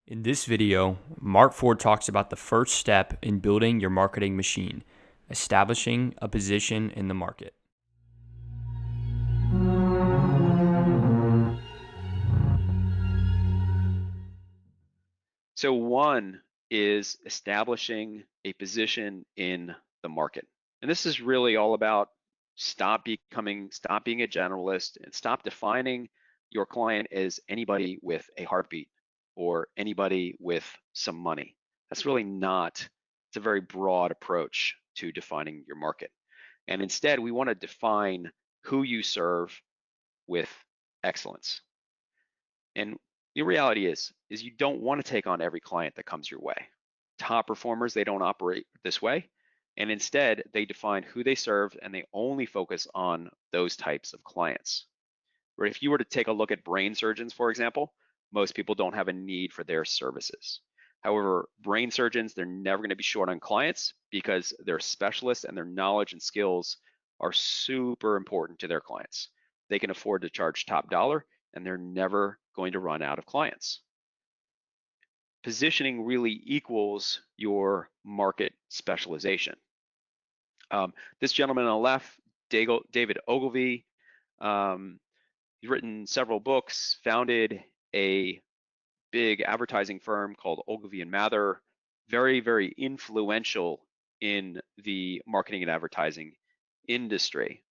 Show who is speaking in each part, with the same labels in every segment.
Speaker 1: In this video, Mark Ford talks about the first step in building your marketing machine, establishing a position in the market.
Speaker 2: So one is establishing a position in the market. And this is really all about stop being a generalist and stop defining your client as anybody with a heartbeat or anybody with some money. That's really not, it's a very broad approach to defining your market. And instead, we want to define who you serve with excellence. And the reality is you don't want to take on every client that comes your way. Top performers, they don't operate this way. And instead, they define who they serve and they only focus on those types of clients. Where if you were to take a look at brain surgeons, for example, most people don't have a need for their services. However, brain surgeons, they're never going to be short on clients because they're specialists and their knowledge and skills are super important to their clients. They can afford to charge top dollar and they're never going to run out of clients. Positioning really equals your market specialization. This gentleman on the left, David Ogilvy, he's written several books, founded a big advertising firm called Ogilvy and Mather, very, very influential in the marketing and advertising industry.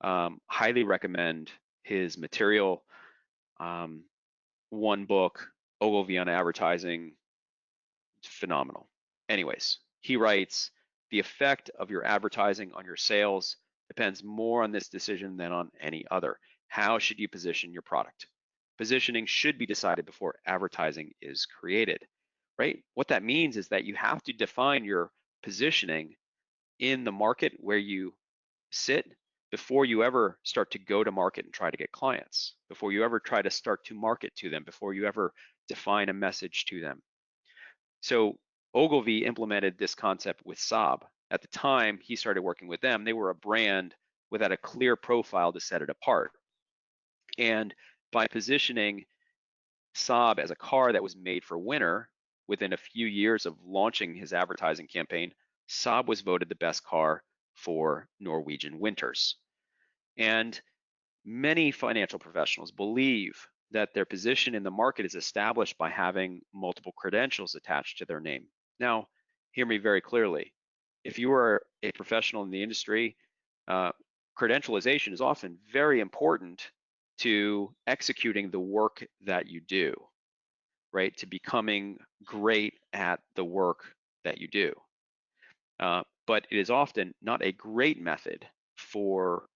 Speaker 2: Highly recommend his material. One book, Ogilvy on advertising, phenomenal. Anyways, he writes, the effect of your advertising on your sales depends more on this decision than on any other. How should you position your product? Positioning should be decided before advertising is created, right? What that means is that you have to define your positioning in the market where you sit before you ever start to go to market and try to get clients, before you ever try to start to market to them, before you ever define a message to them. So Ogilvy implemented this concept with Saab. At the time he started working with them, they were a brand without a clear profile to set it apart. And by positioning Saab as a car that was made for winter, within a few years of launching his advertising campaign, Saab was voted the best car for Norwegian winters. And many financial professionals believe that their position in the market is established by having multiple credentials attached to their name. Now, hear me very clearly. If you are a professional in the industry, credentialization is often very important to executing the work that you do, right? To becoming great at the work that you do. But it is often not a great method for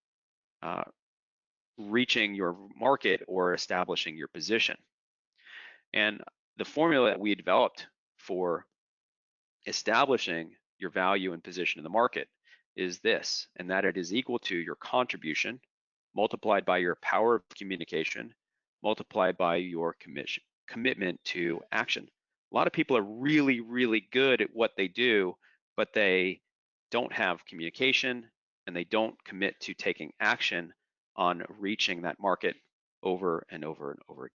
Speaker 2: reaching your market or establishing your position. And the formula that we developed for establishing your value and position in the market is this, and that it is equal to your contribution multiplied by your power of communication multiplied by your commitment to action. A lot of people are really, really good at what they do, but they don't have communication and they don't commit to taking action on reaching that market over and over and over again.